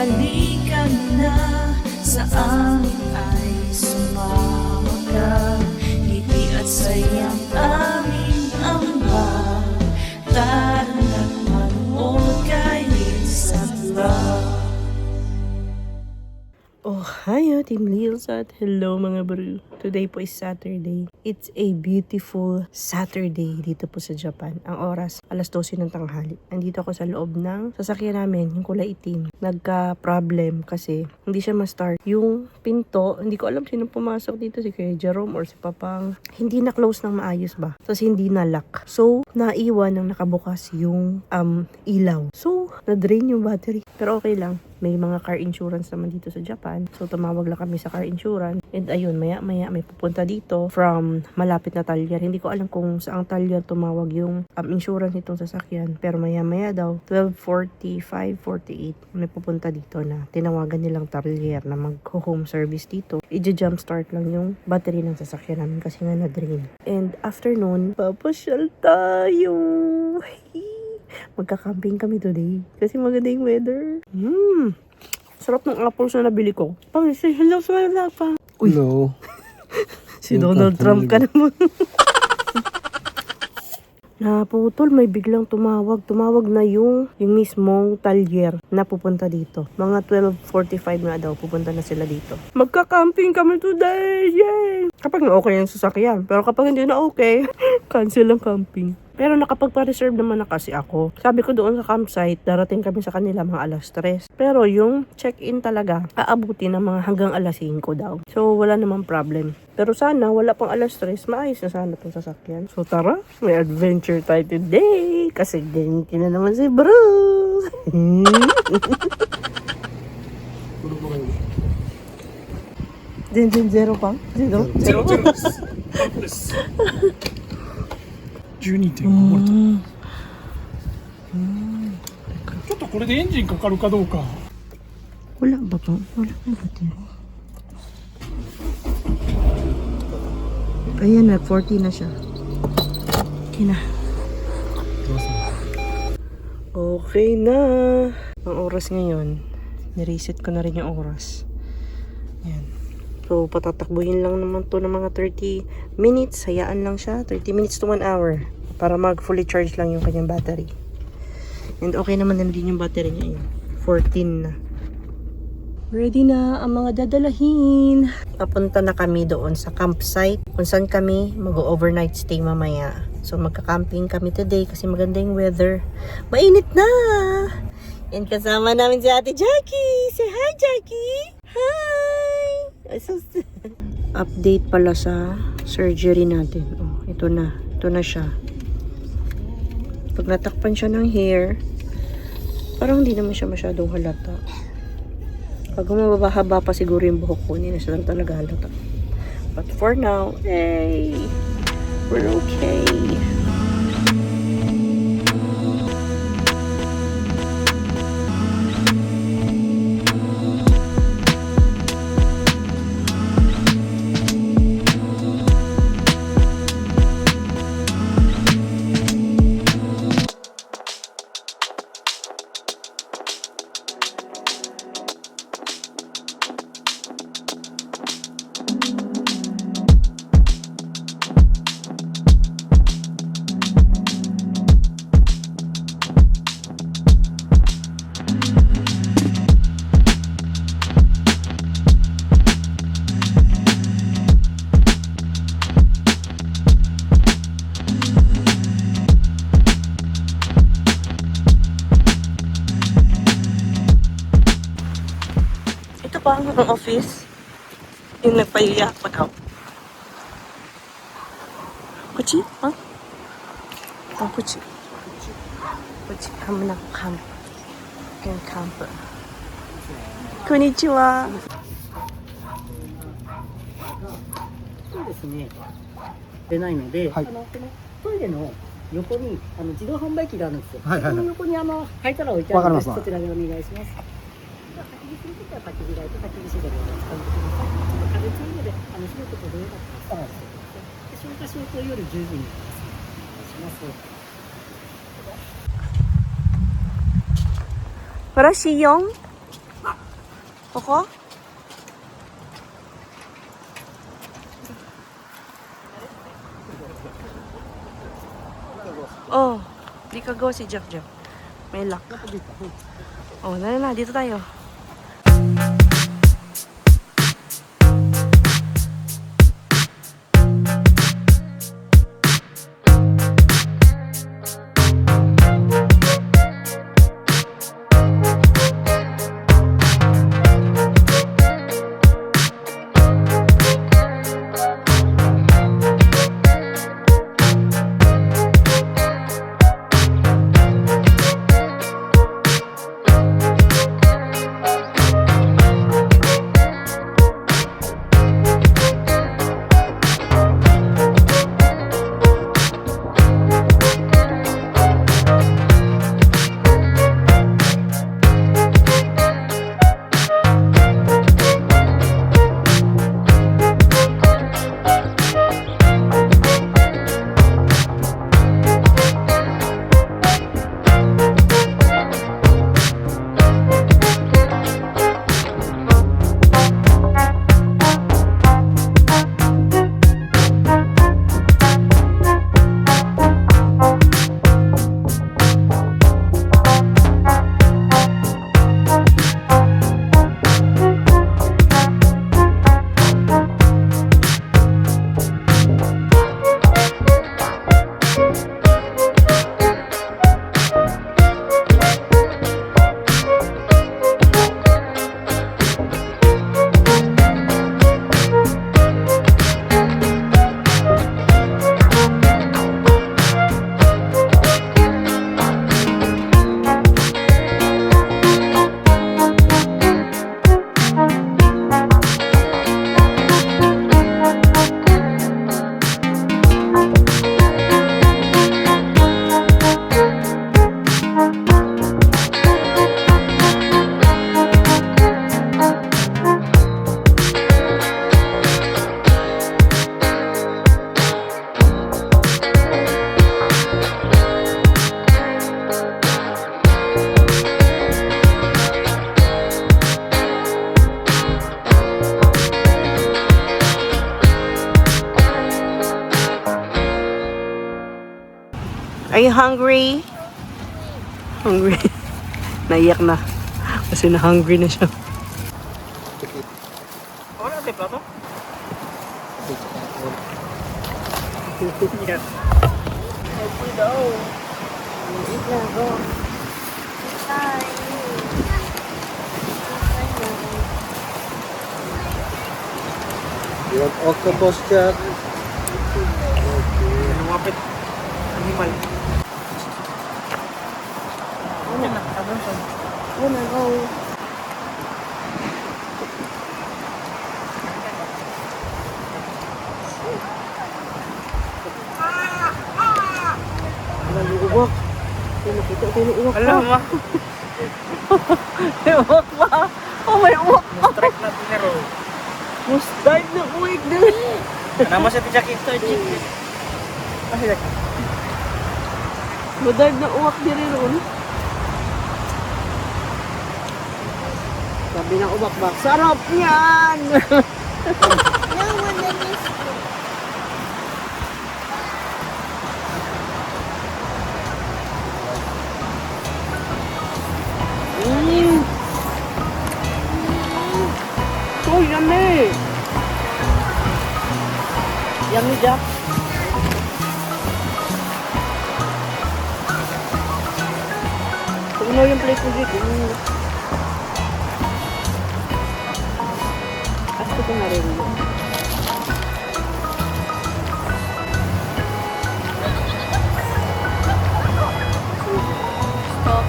halika na sa amin ay sumama ka. Ngiti at sayang aming Ama, tara't manood kay Lilsat Vlog. Oh, hi Team Lilsat. Hello mga bro. Today po is Saturday. It's a beautiful Saturday dito po sa Japan. Ang oras, alas 12 ng tanghali. Andito ako sa loob ng sasakyan namin, yung kulay itim. Nagka-problem kasi hindi siya ma-start. Yung pinto, hindi ko alam sino pumasok dito, si Kuya Jerome or si Papang. Hindi na-close ng maayos ba? Tapos hindi na-lock. So, naiwan ng nakabukas yung ilaw. So, na-drain yung battery. Pero okay lang. May mga car insurance naman dito sa Japan. So, tumawag lang kami sa car insurance. And ayun, maya-maya may pupunta dito from malapit na talyer. Hindi ko alam kung saang talyer tumawag yung insurance nitong sasakyan. Pero maya-maya daw, 12:45, 48, may pupunta dito na tinawagan nilang talyer na mag-home service dito. I-jump start lang yung battery ng sasakyan namin kasi nga na-drain. And after nun, papasyal tayo. Magka-camping kami today kasi maganda yung weather. Sarap ng apples na nabili ko. Pang, say hello sa wala pa. Uy. Hello. Si Donald Trump ka naman. Naputol, may biglang tumawag. Tumawag na yung mismong talyer na pupunta dito. Mga 12:45 na daw, pupunta na sila dito. Magka-camping kami today! Yay! Kapag na okay yung sasakyan. Pero kapag hindi na okay, cancel ang camping. Pero nakapagpa-reserve naman na kasi ako. Sabi ko doon sa campsite, darating kami sa kanila mga alas 3. Pero yung check-in talaga, aabuti ng mga hanggang alas 5 daw. So, wala namang problem. Pero sana, wala pang alas 3, maayos na sana itong sasakyan. So, tara, may adventure tayo today. Kasi ganyan na naman si bro. Din zero pa? Zero? 12.5 ボルト。ちょっとこれでエンジンかかるかどうか。 Wala ba pa? Wala ba battery? Ayan na, 40 na siya. Okay na. Okay na. Ang oras ngayon, nireset ko na rin yung oras. Ayan. So, patatakbuhin lang naman to ng mga 30 minutes. Hayaan lang siya. 30 minutes to 1 hour. Para mag-fully charge lang yung kanyang battery. And okay naman na din yung battery niya yun. 14 na. Ready na ang mga dadalahin. Papunta na kami doon sa campsite. Kung saan kami mag-overnight stay mamaya. So, magka-camping kami today kasi maganda yung weather. Mainit na! And kasama namin si Ate Jackie. Say hi, Jackie! Hi! Update pala sa surgery natin. Oh, ito na. Ito na siya. Pag natakpan siya ng hair, parang hindi naman siya masyadong halata. Pag mababahaba pa siguro yung buhok ko, hindi na siya talaga halata. But for now, hey! We're okay. Pa ang office yung nagpahiya pa daw. Kuchi? Ha? Oh, kuchi. Kuchi. Kami na camp. Yung camp. Konnichiwa. そうですね。出ないので、はいこのトイレの横に自動販売機があるんですよ。はいはいはいその横に履いたら置いてあるので、わかりますわそちらでお願いします。焚き火するときは焚き火台と焚き火シートで使ってください。ちょっと風強いので火のことでよかったら消火消灯より十分にお願いします。 Para siyong Ako? Oh, di kagawa si Jack Jack. May luck. Oh, na, dito tayo. Are you hungry? Hungry. Naiyak na. Kasi na-hungry na siya. Ano natin plato? Yes. Happy daw. Eat na, go. Hi. You want octopus, Jack? Lumapit. Animal. Wanna go. May uwak. May nakita ko yung uwak pa. Alam mo. May uwak pa. Oh, may uwak pa. Strike na tinero. Mustard na uwak din. Nama siya ti Jackie. Mustard na uwak din ron. Sabi ng uwak ba? Sarap yan! So yummy! Yummy, Jack. Puno yung plate mo dito. Asko ko na rin yun. Stop.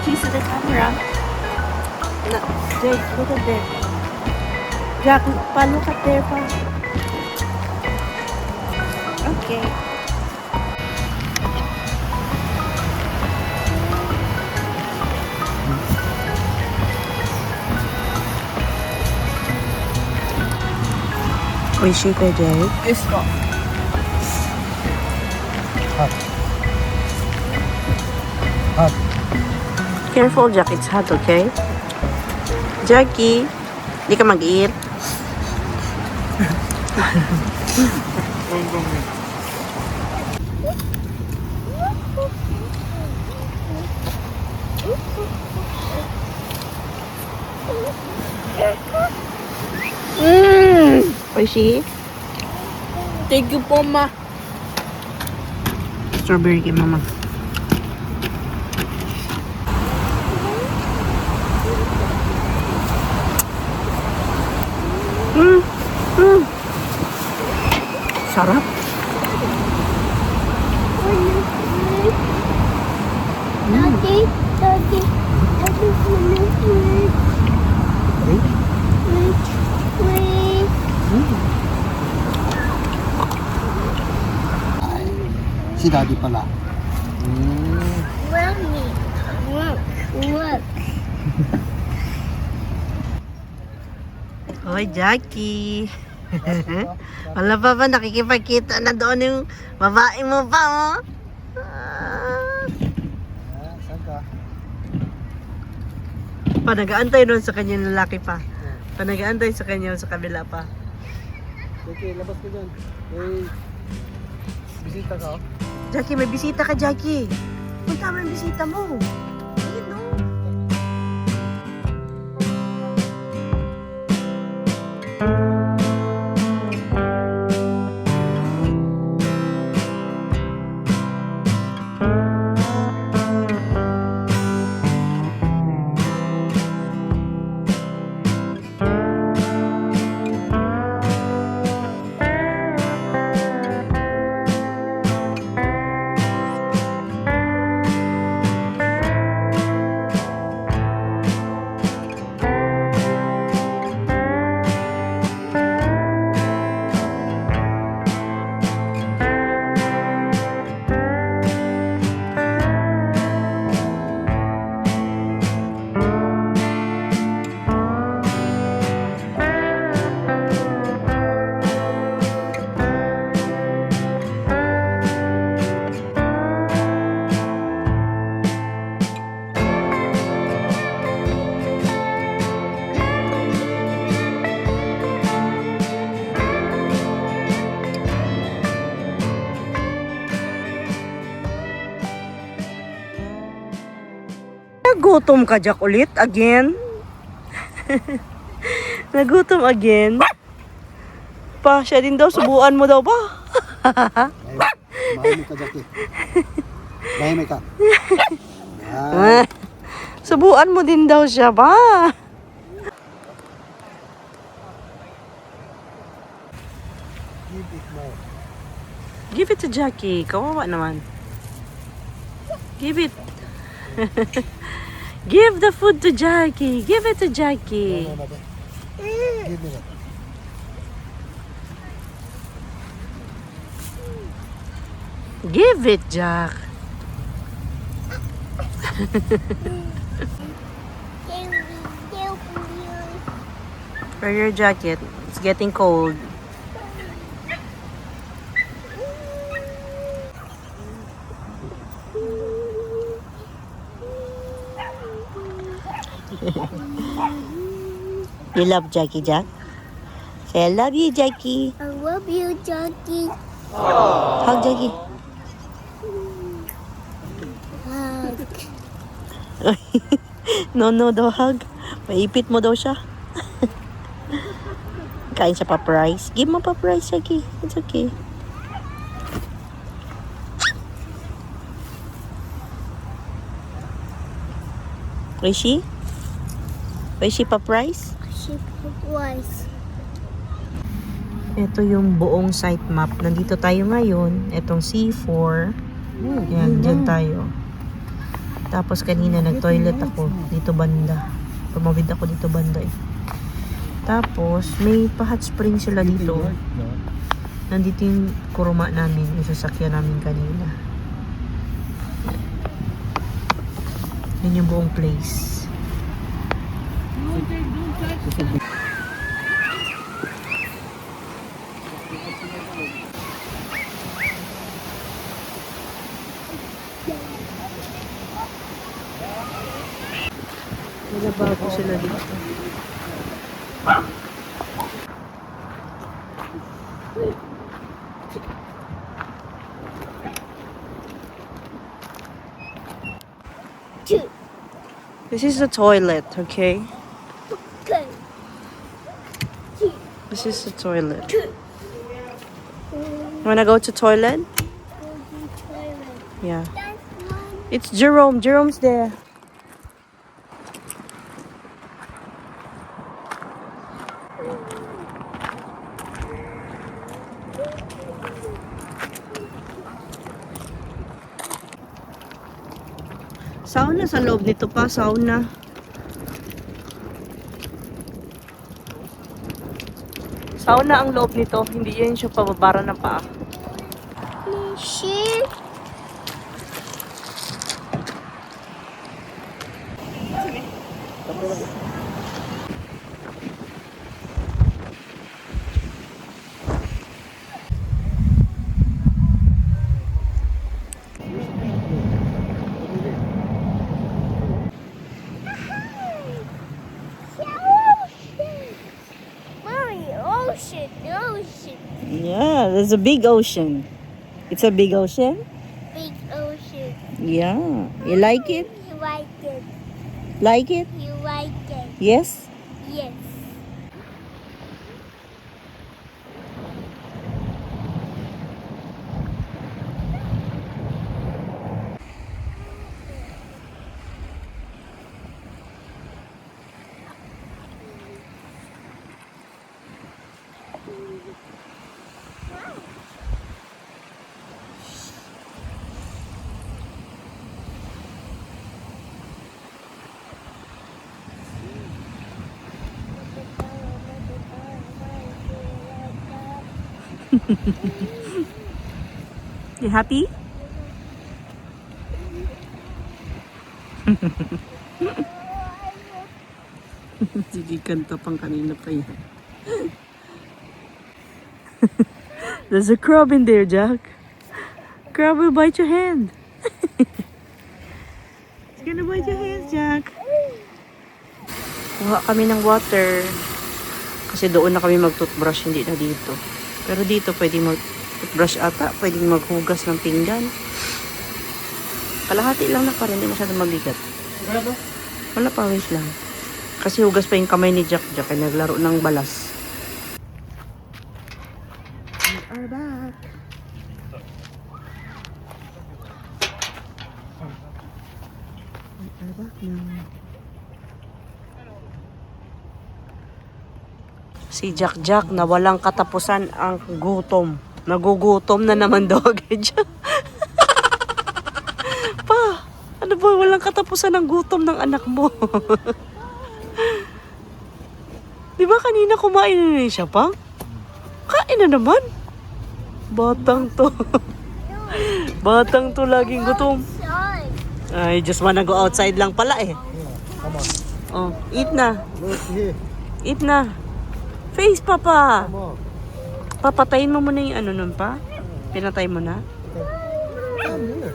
Cheese to the camera. No, Jake, look at there. Jack, look at there, pa. Okay. Oishi ka, Jay? Yes po. Careful, Jack. It's hot, okay? Jackie, di ka mag-eat. Oishi? Thank you po, ma. Strawberry kay mama. Sarap. Daddy, Daddy, I just want to wait. Si Daddy pala. Mommy, look. Hoy, Jackie. Wala pa ba nakikipagkita na doon yung babae mo pa, oh? Saan ka? Panag-aantay doon sa kanyang lalaki pa. Panag-aantay sa kanya sa kabila pa. Okay, labas ko dyan. Hey, bisita ka? Jackie, may bisita ka, Jackie. Punta mo yung bisita mo. Ayun, no? Nagutom ka, Jack, ulit? Again? Nagutom again? Pa, siya din daw. Subuan mo daw ba? Mahimik ka, Jackie. Mahimik ka. Yan. Subuan mo din daw siya ba? Give it more. Give it to Jackie. Kawawa naman. Give it. Give the food to Jackie. Give it to Jackie. No, give me that. Give it, Jack. For your jacket. It's getting cold. You love Jackie, Jack? Say, I love you, Jackie. I love you, Jackie. Hug, Jackie. No, daw hug. Maipit mo daw siya. Kain siya pa price. Give mo pa price, Jackie. It's okay. Rishi? Rishi pa price? She was. Ito yung buong site map. Nandito tayo ngayon. Itong C4. Yan, dyan tayo. Tapos kanina nag-toilet ako dito banda. Tumawid ako dito banda eh. Tapos may pa-hot spring sila dito. Nandito yung kuruma namin, yung sasakyan namin kanina. Yan yung buong place. bago sila dito. Two. This is the toilet, okay? Okay. This is the toilet. Wanna go to toilet? Go to toilet. Yeah. That's one. It's Jerome. Jerome's there. Sauna sa loob nito pa, sauna. Sauna ang loob nito, hindi yan siya pababara ng paa. She. Mommy, ocean, ocean, Yeah, there's a big ocean. It's a big ocean? big ocean. Yeah. You like it? You like it? Like it? You like it? Yes? Yes. You happy? Sige, kanta pang kanina pa yan. There's a crab in there, Jack. Crab will bite your hand. It's gonna bite your hand, Jack. Kuha kami ng water. Kasi doon na kami mag-toothbrush, hindi na dito. Pero dito pwede mag-toothbrush ata. Pwede maghugas ng pinggan. Kalahati lang na pa rin, hindi masyadong mabigat. Wala pa, wait lang. Kasi hugas pa yung kamay ni Jack ay naglaro ng balas. We are back. We are back now. Si Jack na walang katapusan ang gutom. Nagugutom na naman daw agad siya. Pa, ano ba walang katapusan ang gutom ng anak mo? Di ba kanina kumain na rin siya pa? Kain na naman. Batang to. Batang to laging gutom. Outside. Ay, just wanna go outside lang pala eh. Come on. Oh, eat na. Look here. Eat na. Face, Papa. Come on. Papatayin mo muna yung ano nun pa. Pinatay mo na. Come here.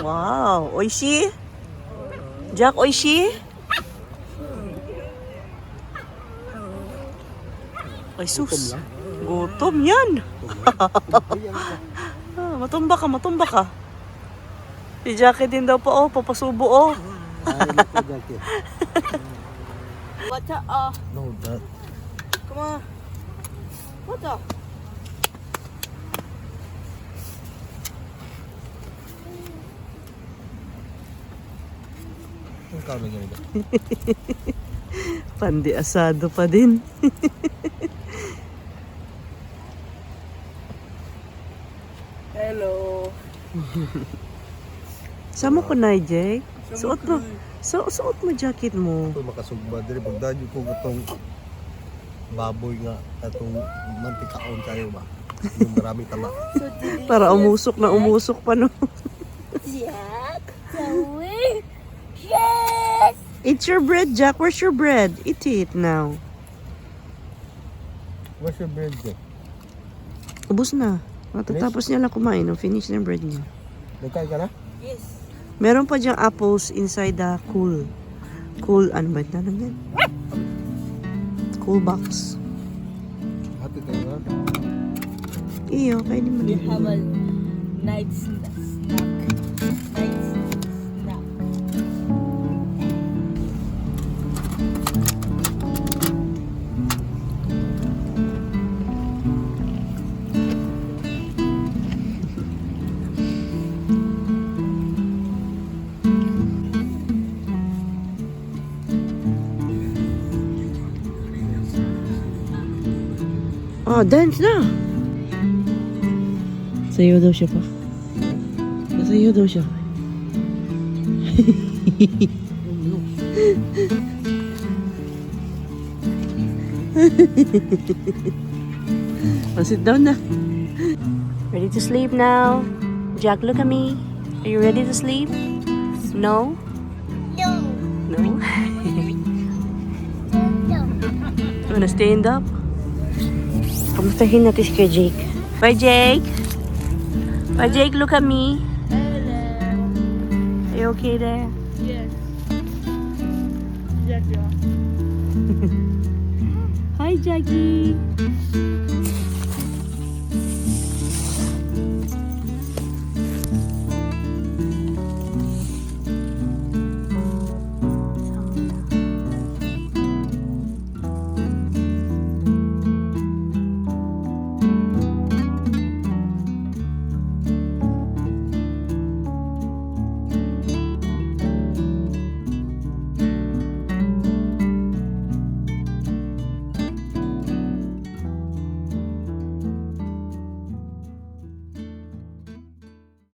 Wow. Oishi? Jack, oishi? Ay, sus. Gutom yan. Matumba ka. Si Jackie din daw pa, oh, papasubo, oh. What's up? No, that. Come on. What's up? Ang kami ganito. Pandi asado pa din. Hello. Sama ko na, Jake. Suot mo. Suot mo jacket mo. Ito makasugba diri pagdadyo ko itong baboy nga atong mantikaon kayo ba. Yung maraming tama. Para umusok pa no. Jack, Zoe. Yes. It's your bread, Jack. Where's your bread? Eat it now. Where's your bread there? Ubus na. Matatapos niya lang kumain. No? Finish na yung bread niya. Nagkain ka na? Meron pa diyang apples inside the cool. Cool, ano ba na yan? Cool box. Hati tayo na. Iyo, kainin mo na. Have a night snack. Night snack. Oh, dance na! Sayo daw siya pa. Sayo daw siya. Oh, sit down na. Ready to sleep now? Jack, look at me. Are you ready to sleep? No? No. No? No. You wanna stand up? Kamustahin natin si Kuya Jake. Bye, Jake. Bye, Jake. Look at me. Hello. Are you okay there? Yes. Yes, yeah. Hi, Jackie.